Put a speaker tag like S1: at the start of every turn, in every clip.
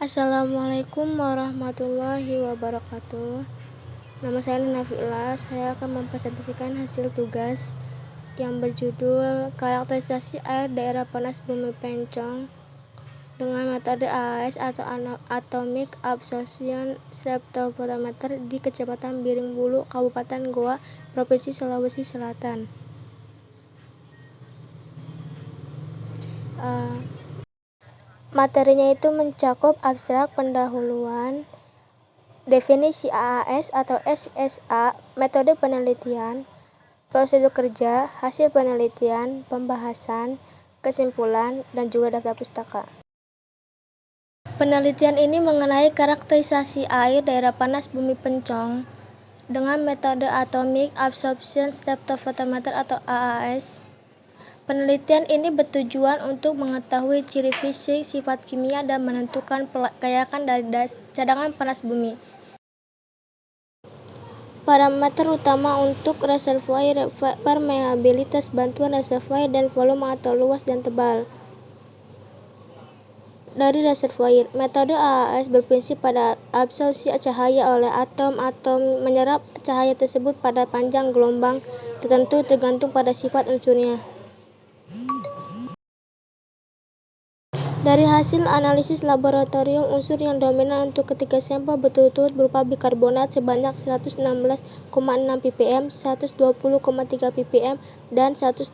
S1: Assalamualaikum warahmatullahi wabarakatuh. Nama saya Nafila. Saya akan mempresentasikan hasil tugas yang berjudul karakterisasi air daerah panas Bumi Pencong dengan metode AAS atau Atomic Absorption Spectrophotometer di Kecamatan Biringbulu, Kabupaten Goa, Provinsi Sulawesi Selatan. Materinya itu mencakup abstrak pendahuluan, definisi AAS atau SSA, metode penelitian, prosedur kerja, hasil penelitian, pembahasan, kesimpulan, dan juga daftar pustaka. Penelitian ini mengenai karakterisasi air daerah panas Bumi Pencong dengan metode Atomic Absorption Spectrophotometer atau AAS. Penelitian ini bertujuan untuk mengetahui ciri fisik, sifat kimia, dan menentukan kelayakan dari cadangan panas bumi. Parameter utama untuk reservoir permeabilitas bantuan reservoir dan volume atau luas dan tebal dari reservoir. Metode AAS berprinsip pada absorpsi cahaya oleh atom-atom menyerap cahaya tersebut pada panjang gelombang tertentu tergantung pada sifat unsurnya. Dari hasil analisis laboratorium, unsur yang dominan untuk ketiga sampel berturut-turut berupa bikarbonat sebanyak 116,6 ppm, 120,3 ppm, dan 112,8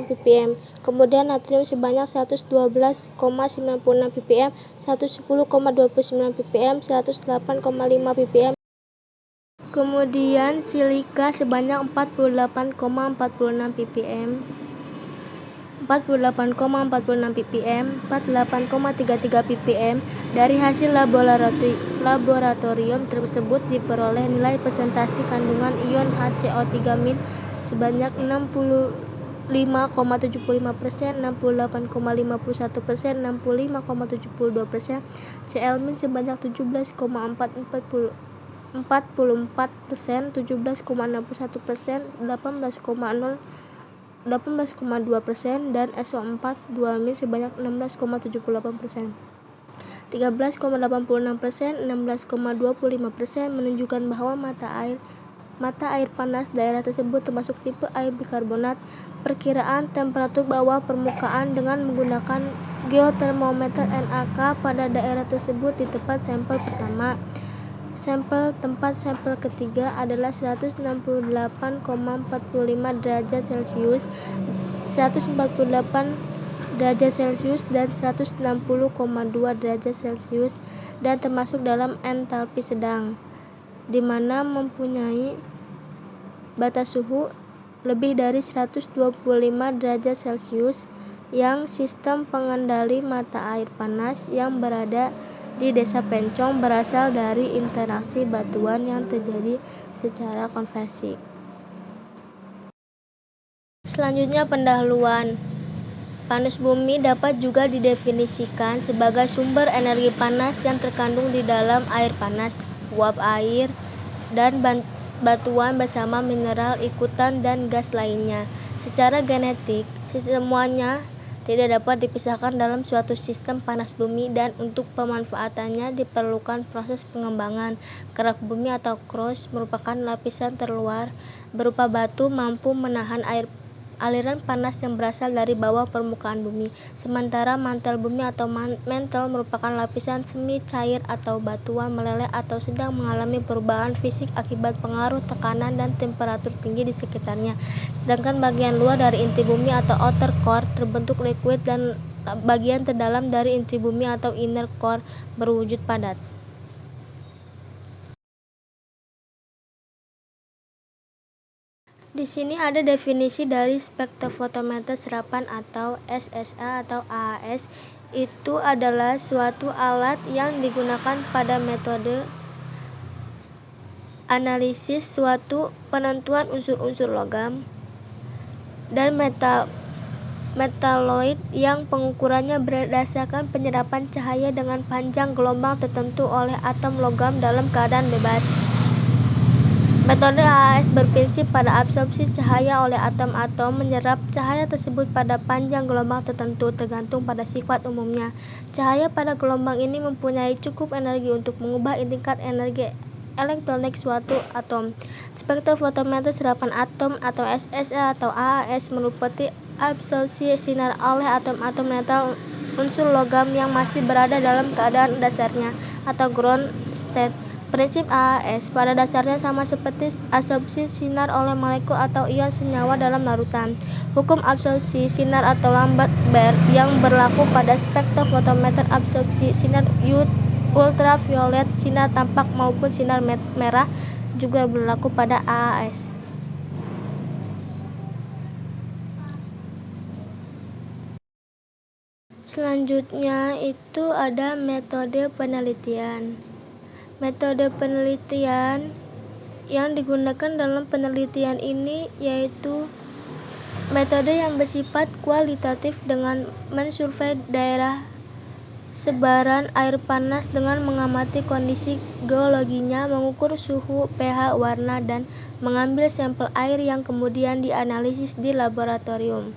S1: ppm. Kemudian natrium sebanyak 112,96 ppm, 110,29 ppm, 108,5 ppm. Kemudian silika sebanyak 48,46 ppm. 48,46 ppm, 48,33 ppm. Dari hasil laboratorium tersebut diperoleh nilai presentasi kandungan ion HCO3- sebanyak 65,75%, 68,51%, 65,72%, Cl- sebanyak 17,44%, 17,61%, 18,2%, dan SO4 2- sebanyak 16,78%. 13,86%, 16,25% menunjukkan bahwa mata air panas daerah tersebut termasuk tipe air bikarbonat. Perkiraan temperatur bawah permukaan dengan menggunakan geotermometer NAK pada daerah tersebut di tempat sampel pertama. Tempat sampel ketiga adalah 168,45 derajat Celcius, 148 derajat Celcius, dan 160,2 derajat Celcius, dan termasuk dalam entalpi sedang, di mana mempunyai batas suhu lebih dari 125 derajat Celcius. Yang sistem pengendali mata air panas yang berada di Desa Pencong berasal dari interaksi batuan yang terjadi secara konveksi. Selanjutnya, pendahuluan. Panas bumi dapat juga didefinisikan sebagai sumber energi panas yang terkandung di dalam air panas, uap air, dan batuan bersama mineral ikutan dan gas lainnya. Secara genetik, semuanya tidak dapat dipisahkan dalam suatu sistem panas bumi, dan untuk pemanfaatannya diperlukan proses pengembangan. Kerak bumi atau crust merupakan lapisan terluar berupa batu mampu menahan aliran panas yang berasal dari bawah permukaan bumi. Sementara mantel bumi atau mantle merupakan lapisan semi cair atau batuan meleleh atau sedang mengalami perubahan fisik akibat pengaruh tekanan dan temperatur tinggi di sekitarnya. Sedangkan bagian luar dari inti bumi atau outer core terbentuk liquid, dan bagian terdalam dari inti bumi atau inner core berwujud padat. Di sini ada definisi dari spektrofotometer serapan atau SSA atau AAS. Itu adalah suatu alat yang digunakan pada metode analisis suatu penentuan unsur-unsur logam dan metaloid yang pengukurannya berdasarkan penyerapan cahaya dengan panjang gelombang tertentu oleh atom logam dalam keadaan bebas. Metode AAS berprinsip pada absorpsi cahaya oleh atom-atom menyerap cahaya tersebut pada panjang gelombang tertentu tergantung pada sifat umumnya. Cahaya pada gelombang ini mempunyai cukup energi untuk mengubah tingkat energi elektronik suatu atom. Spektrofotometer serapan atom atau SSA atau AAS meliputi absorpsi sinar oleh atom-atom metal unsur logam yang masih berada dalam keadaan dasarnya atau ground state. Prinsip AAS pada dasarnya sama seperti absorpsi sinar oleh molekul atau ion senyawa dalam larutan. Hukum absorpsi sinar atau Lambert-Beer yang berlaku pada spektrofotometer absorpsi sinar ultraviolet, sinar tampak maupun sinar merah juga berlaku pada AAS. Selanjutnya itu ada metode penelitian. Metode penelitian yang digunakan dalam penelitian ini yaitu metode yang bersifat kualitatif dengan mensurvei daerah sebaran air panas dengan mengamati kondisi geologinya, mengukur suhu, pH, warna, dan mengambil sampel air yang kemudian dianalisis di laboratorium.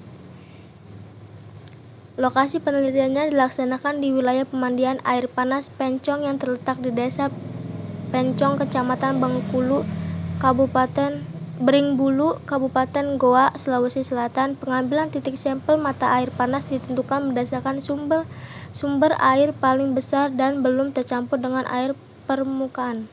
S1: Lokasi penelitiannya dilaksanakan di wilayah pemandian air panas Pencong yang terletak di Desa Pencong, Kecamatan Bengkulu, Kabupaten Beringbulu, Kabupaten Goa, Sulawesi Selatan. Pengambilan titik sampel mata air panas ditentukan berdasarkan sumber air paling besar dan belum tercampur dengan air permukaan.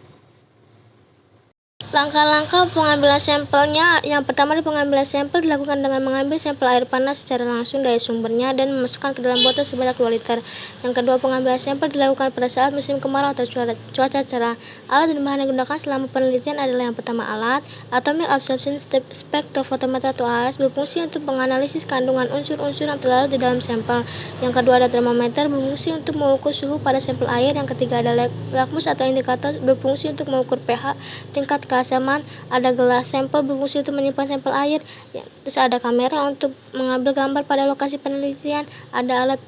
S1: Langkah-langkah pengambilan sampelnya, yang pertama pengambilan sampel dilakukan dengan mengambil sampel air panas secara langsung dari sumbernya dan memasukkan ke dalam botol sebanyak 2 liter. Yang kedua, pengambilan sampel dilakukan pada saat musim kemarau atau cuaca cerah. Alat dan bahan yang digunakan selama penelitian adalah yang pertama alat Atomic Absorption Spectrophotometer atau AAS berfungsi untuk menganalisis kandungan unsur-unsur yang terlarut di dalam sampel. Yang kedua ada termometer berfungsi untuk mengukur suhu pada sampel air. Yang ketiga ada lakmus atau indikator berfungsi untuk mengukur pH, tingkat keasaman. Ada gelas sampel berfungsi untuk menyimpan sampel air. Terus ada kamera untuk mengambil gambar pada lokasi penelitian. Ada alat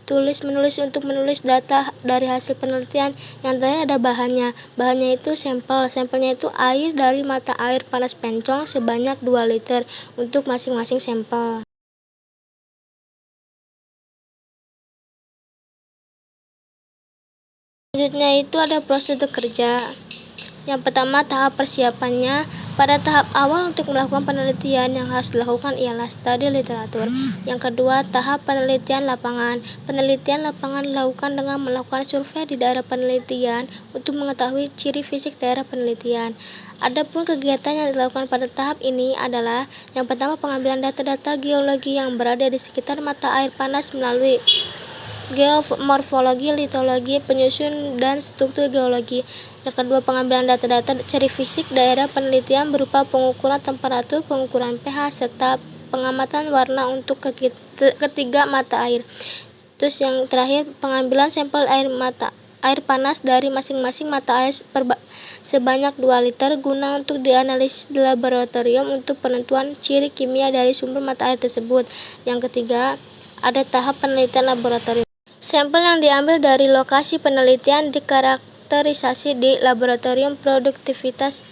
S1: tulis-menulis untuk menulis data dari hasil penelitian. Yang terakhir ada bahannya itu sampelnya itu air dari mata air panas Pencong sebanyak 2 liter untuk masing-masing sampel. Selanjutnya itu ada prosedur kerja. Yang pertama, tahap persiapannya. Pada tahap awal untuk melakukan penelitian yang harus dilakukan ialah studi literatur. Yang kedua, tahap penelitian lapangan. Penelitian lapangan dilakukan dengan melakukan survei di daerah penelitian untuk mengetahui ciri fisik daerah penelitian. Adapun kegiatan yang dilakukan pada tahap ini adalah yang pertama, pengambilan data-data geologi yang berada di sekitar mata air panas melalui geomorfologi, litologi, penyusun, dan struktur geologi. Yang kedua, pengambilan data-data ciri fisik daerah penelitian berupa pengukuran temperatur, pengukuran pH, serta pengamatan warna untuk ketiga mata air. Terus yang terakhir, pengambilan sampel air panas dari masing-masing mata air sebanyak 2 liter guna untuk dianalisis di laboratorium untuk penentuan ciri kimia dari sumber mata air tersebut. Yang ketiga, ada tahap penelitian laboratorium. Sampel yang diambil dari lokasi penelitian dikarakterisasi di Laboratorium Produktivitas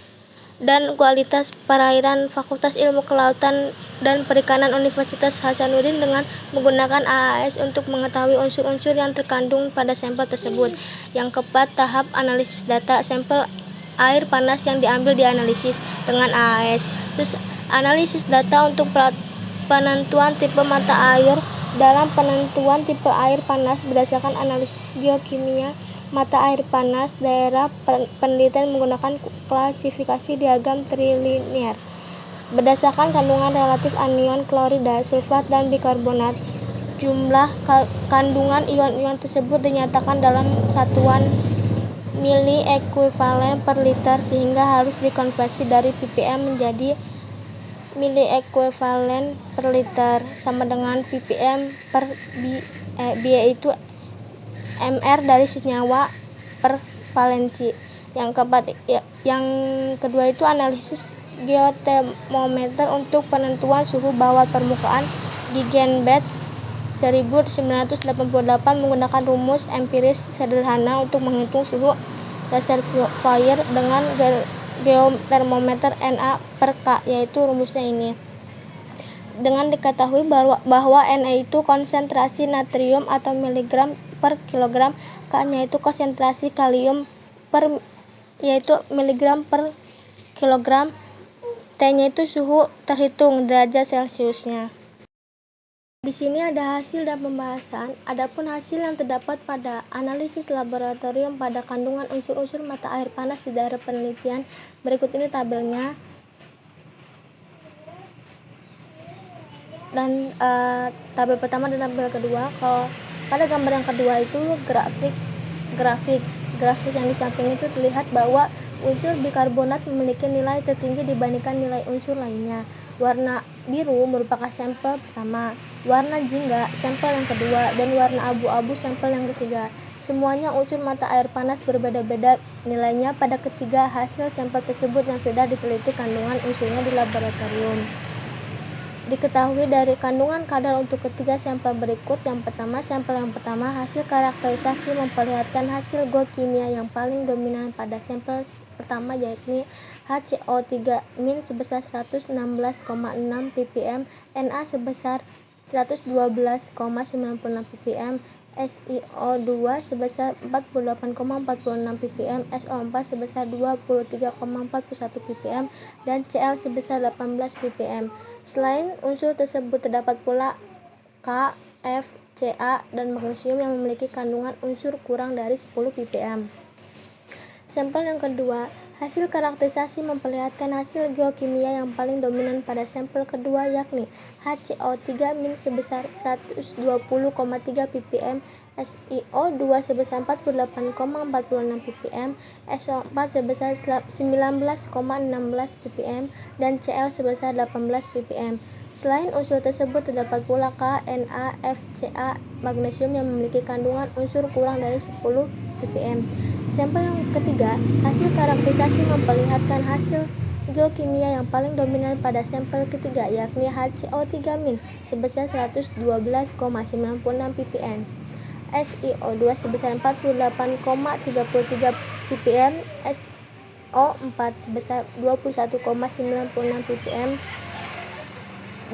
S1: dan Kualitas Perairan Fakultas Ilmu Kelautan dan Perikanan Universitas Hasanuddin dengan menggunakan AAS untuk mengetahui unsur-unsur yang terkandung pada sampel tersebut. Yang keempat, tahap analisis data. Sampel air panas yang diambil dianalisis dengan AAS. Terus analisis data untuk penentuan tipe mata air. Dalam penentuan tipe air panas berdasarkan analisis geokimia mata air panas, daerah penelitian menggunakan klasifikasi diagram trilinear berdasarkan kandungan relatif anion klorida, sulfat, dan bikarbonat. Jumlah kandungan ion-ion tersebut dinyatakan dalam satuan mili ekuivalen per liter sehingga harus dikonversi dari ppm menjadi mili ekuivalen per liter sama dengan ppm per yaitu mr dari senyawa per valensi. Yang kedua itu analisis geotermometer untuk penentuan suhu bawah permukaan. Geigenbach 1988 menggunakan rumus empiris sederhana untuk menghitung suhu reservoir dengan geotermometer Na per K, yaitu rumusnya ini. Dengan diketahui bahwa Na itu konsentrasi natrium atau miligram per kilogram, K-nya itu konsentrasi kalium yaitu miligram per kilogram, T-nya itu suhu terhitung derajat Celciusnya. Di sini ada hasil dan pembahasan. Adapun hasil yang terdapat pada analisis laboratorium pada kandungan unsur-unsur mata air panas di daerah penelitian, berikut ini tabelnya. Dan tabel pertama dan tabel kedua. Kalau pada gambar yang kedua itu grafik yang di samping itu terlihat bahwa unsur bikarbonat memiliki nilai tertinggi dibandingkan nilai unsur lainnya. Warna biru merupakan sampel pertama, warna jingga sampel yang kedua, dan warna abu-abu sampel yang ketiga. Semuanya unsur mata air panas berbeda-beda nilainya pada ketiga hasil sampel tersebut yang sudah diteliti kandungan unsurnya di laboratorium. Diketahui dari kandungan kadar untuk ketiga sampel berikut. Sampel yang pertama, hasil karakterisasi memperlihatkan hasil geokimia yang paling dominan pada sampel pertama, yakni HCO3- sebesar 116,6 ppm, Na sebesar 112,96 ppm, SiO2 sebesar 48,46 ppm, SO4 sebesar 23,41 ppm, dan Cl sebesar 18 ppm. Selain unsur tersebut terdapat pula K, F, Ca, dan magnesium yang memiliki kandungan unsur kurang dari 10 ppm. Sampel yang kedua, hasil karakterisasi memperlihatkan hasil geokimia yang paling dominan pada sampel kedua, yakni HCO3- sebesar 120,3 ppm, SiO2 sebesar 48,46 ppm, SO4 sebesar 19,16 ppm, dan Cl sebesar 18 ppm. Selain unsur tersebut terdapat pula K, Na, F, Ca, magnesium yang memiliki kandungan unsur kurang dari 10 ppm. Sampel yang ketiga, hasil karakterisasi memperlihatkan hasil geokimia yang paling dominan pada sampel ketiga, yakni HCO3- sebesar 112,96 ppm, SiO2 sebesar 48,33 ppm, SO4 sebesar 21,96 ppm,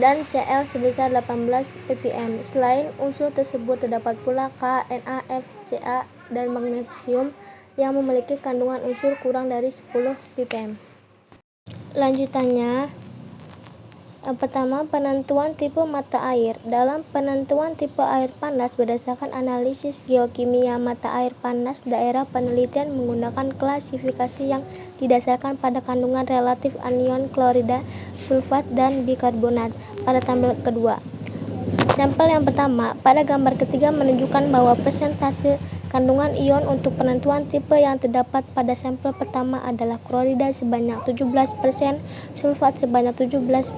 S1: dan Cl sebesar 18 ppm. Selain unsur tersebut terdapat pula K, Na, F, Ca, dan magnesium yang memiliki kandungan unsur kurang dari 10 ppm. Lanjutannya, yang pertama, penentuan tipe mata air. Dalam penentuan tipe air panas berdasarkan analisis geokimia mata air panas, daerah penelitian menggunakan klasifikasi yang didasarkan pada kandungan relatif anion klorida, sulfat, dan bikarbonat. Pada tabel kedua, sampel yang pertama pada gambar ketiga menunjukkan bahwa persentase kandungan ion untuk penentuan tipe yang terdapat pada sampel pertama adalah klorida sebanyak 17%, sulfat sebanyak 17%,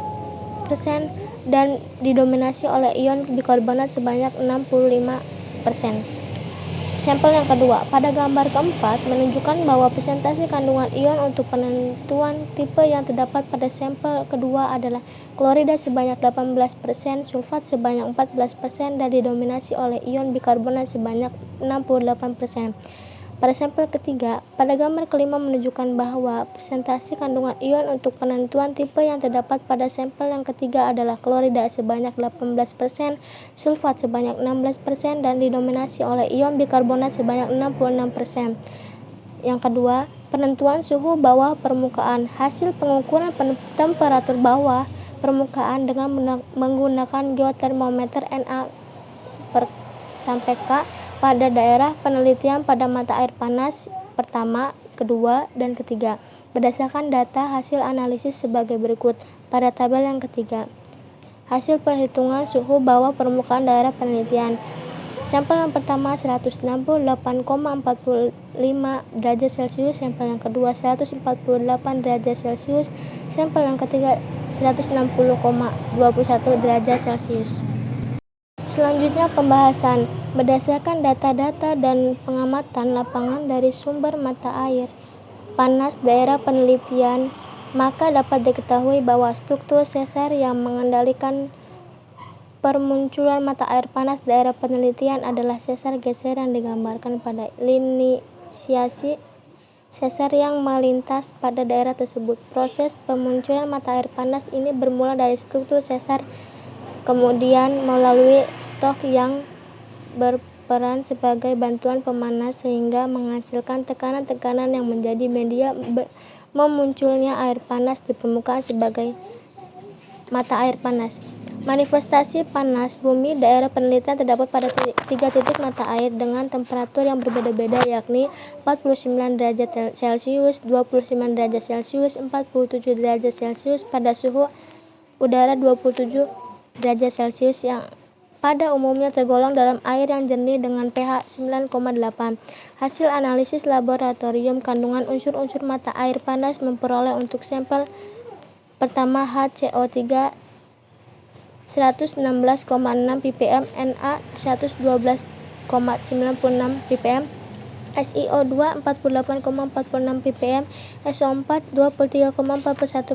S1: dan didominasi oleh ion bikarbonat sebanyak 65%. Sampel yang kedua pada gambar keempat menunjukkan bahwa persentase kandungan ion untuk penentuan tipe yang terdapat pada sampel kedua adalah klorida sebanyak 18%, sulfat sebanyak 14%, dan didominasi oleh ion bikarbonat sebanyak 68%. Pada sampel ketiga, pada gambar kelima menunjukkan bahwa persentase kandungan ion untuk penentuan tipe yang terdapat pada sampel yang ketiga adalah klorida sebanyak 18%, sulfat sebanyak 16%, dan didominasi oleh ion bikarbonat sebanyak 66%. Yang kedua, penentuan suhu bawah permukaan. Hasil pengukuran temperatur bawah permukaan dengan menggunakan geotermometer Na per sampai K pada daerah penelitian pada mata air panas pertama, kedua, dan ketiga berdasarkan data hasil analisis sebagai berikut. Pada tabel yang ketiga, hasil perhitungan suhu bawah permukaan daerah penelitian. Sampel yang pertama 168,45 derajat Celcius, sampel yang kedua 148 derajat Celcius, sampel yang ketiga 160,21 derajat Celcius. Selanjutnya pembahasan. Berdasarkan data-data dan pengamatan lapangan dari sumber mata air panas daerah penelitian, maka dapat diketahui bahwa struktur sesar yang mengendalikan permunculan mata air panas daerah penelitian adalah sesar geser yang digambarkan pada inisiasi sesar yang melintas pada daerah tersebut. Proses pemunculan mata air panas ini bermula dari struktur sesar, kemudian melalui stok yang berperan sebagai bantuan pemanas sehingga menghasilkan tekanan-tekanan yang menjadi media memunculnya air panas di permukaan sebagai mata air panas. Manifestasi panas bumi daerah penelitian terdapat pada 3 titik mata air dengan temperatur yang berbeda-beda, yakni 49 derajat Celcius, 29 derajat Celcius, 47 derajat Celcius pada suhu udara 27 derajat Celcius yang pada umumnya tergolong dalam air yang jernih dengan pH 9,8. Hasil analisis laboratorium kandungan unsur-unsur mata air panas memperoleh untuk sampel pertama HCO3 116,6 ppm, Na 112,96 ppm, SiO2 48,46 ppm, SO4 23,41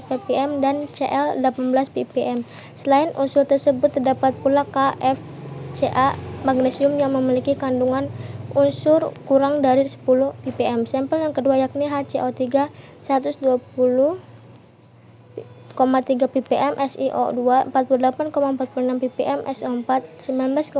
S1: ppm, dan Cl 18 ppm. Selain unsur tersebut terdapat pula KFCa magnesium yang memiliki kandungan unsur kurang dari 10 ppm. Sampel yang kedua yakni HCO3 120,3 ppm, SiO2 48,46 ppm, SO4 19,16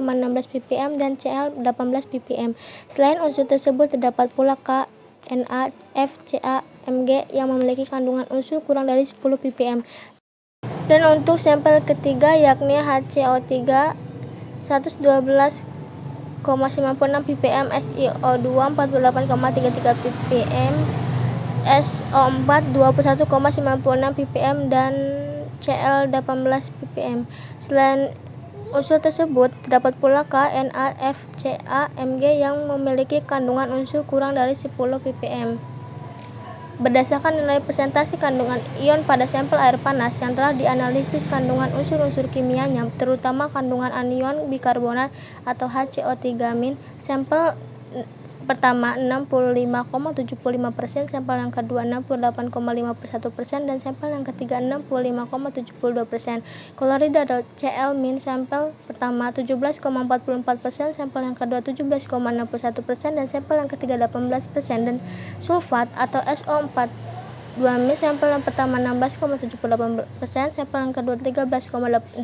S1: ppm, dan Cl 18 ppm. Selain unsur tersebut terdapat pula KNaFCa Mg yang memiliki kandungan unsur kurang dari 10 ppm. Dan untuk sampel ketiga yakni HCO3 112,96 ppm, SiO2 48,33 ppm, SO4 21,96 ppm, dan Cl 18 ppm. Selain unsur tersebut terdapat pula KNaFCa Mg yang memiliki kandungan unsur kurang dari 10 ppm. Berdasarkan nilai persentase kandungan ion pada sampel air panas yang telah dianalisis kandungan unsur-unsur kimianya, terutama kandungan anion bikarbonat atau HCO3-, sampel pertama 65,75%, sampel yang kedua 68,51%, dan sampel yang ketiga 65,72%. Klorida atau Cl-, sampel pertama 17,44%, sampel yang kedua 17,61%, dan sampel yang ketiga 18%. Dan sulfat atau SO4 2-, sampel yang pertama 16,78%, sampel yang kedua 13,86%,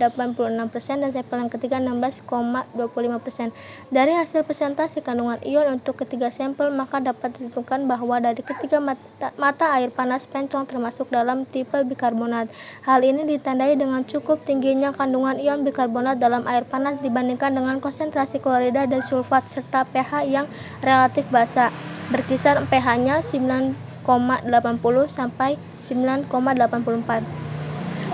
S1: dan sampel yang ketiga 16,25%. Dari hasil presentasi kandungan ion untuk ketiga sampel, maka dapat ditentukan bahwa dari ketiga mata air panas pencong termasuk dalam tipe bikarbonat. Hal ini ditandai dengan cukup tingginya kandungan ion bikarbonat dalam air panas dibandingkan dengan konsentrasi klorida dan sulfat, serta pH yang relatif basa, berkisar pH-nya 9,80 sampai 9,84.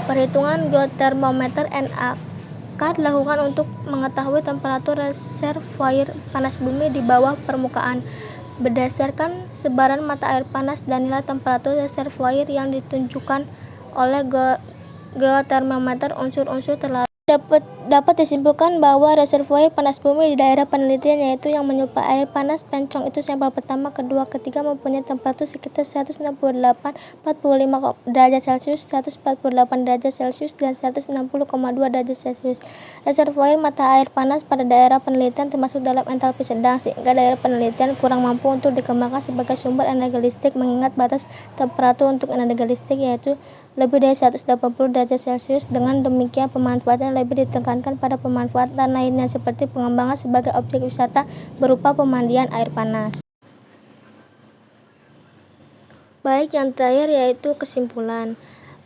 S1: Perhitungan geotermometer NAK dilakukan untuk mengetahui temperatur reservoir panas bumi di bawah permukaan. Berdasarkan sebaran mata air panas dan nilai temperatur reservoir yang ditunjukkan oleh geotermometer, unsur-unsur terlalu dapat disimpulkan bahwa reservoir panas bumi di daerah penelitian, yaitu yang menyuplai air panas pencong itu sampel pertama, kedua, ketiga mempunyai temperatur sekitar 168,45 derajat Celcius, 148 derajat Celcius, dan 160,2 derajat Celcius. Reservoir mata air panas pada daerah penelitian termasuk dalam entalpi sedang, sehingga daerah penelitian kurang mampu untuk dikembangkan sebagai sumber energi listrik mengingat batas temperatur untuk energi listrik yaitu lebih dari 180 derajat Celcius. Dengan demikian, pemanfaatan lebih ditekankan pada pemanfaatan lainnya seperti pengembangan sebagai objek wisata berupa pemandian air panas. Baik, yang terakhir yaitu kesimpulan.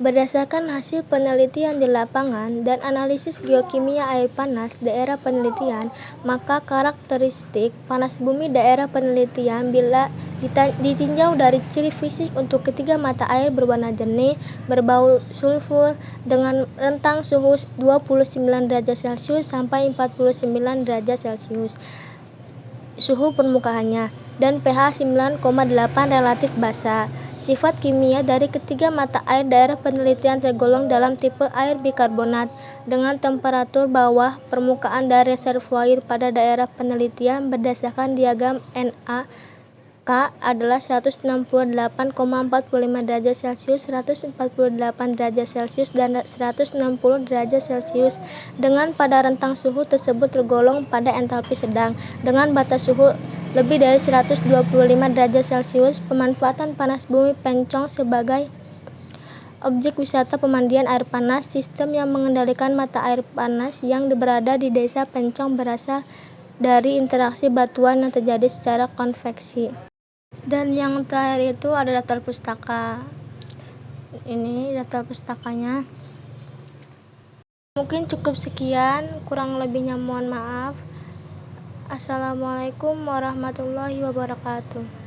S1: Berdasarkan hasil penelitian di lapangan dan analisis geokimia air panas daerah penelitian, maka karakteristik panas bumi daerah penelitian bila ditinjau dari ciri fisik untuk ketiga mata air berwarna jernih, berbau sulfur, dengan rentang suhu 29 derajat Celcius sampai 49 derajat Celcius suhu permukaannya, dan pH 9,8 relatif basa. Sifat kimia dari ketiga mata air daerah penelitian tergolong dalam tipe air bikarbonat dengan temperatur bawah permukaan dari reservoir pada daerah penelitian berdasarkan diagram Na K adalah 168,45 derajat Celcius, 148 derajat Celcius, dan 160 derajat Celcius. Dengan pada rentang suhu tersebut tergolong pada entalpi sedang. Dengan batas suhu lebih dari 125 derajat Celcius, pemanfaatan panas bumi Pencong sebagai objek wisata pemandian air panas. Sistem yang mengendalikan mata air panas yang berada di desa Pencong berasal dari interaksi batuan yang terjadi secara konveksi. Dan yang terakhir itu ada daftar pustaka. Ini daftar pustakanya. Mungkin cukup sekian, kurang lebihnya mohon maaf. Assalamualaikum warahmatullahi wabarakatuh.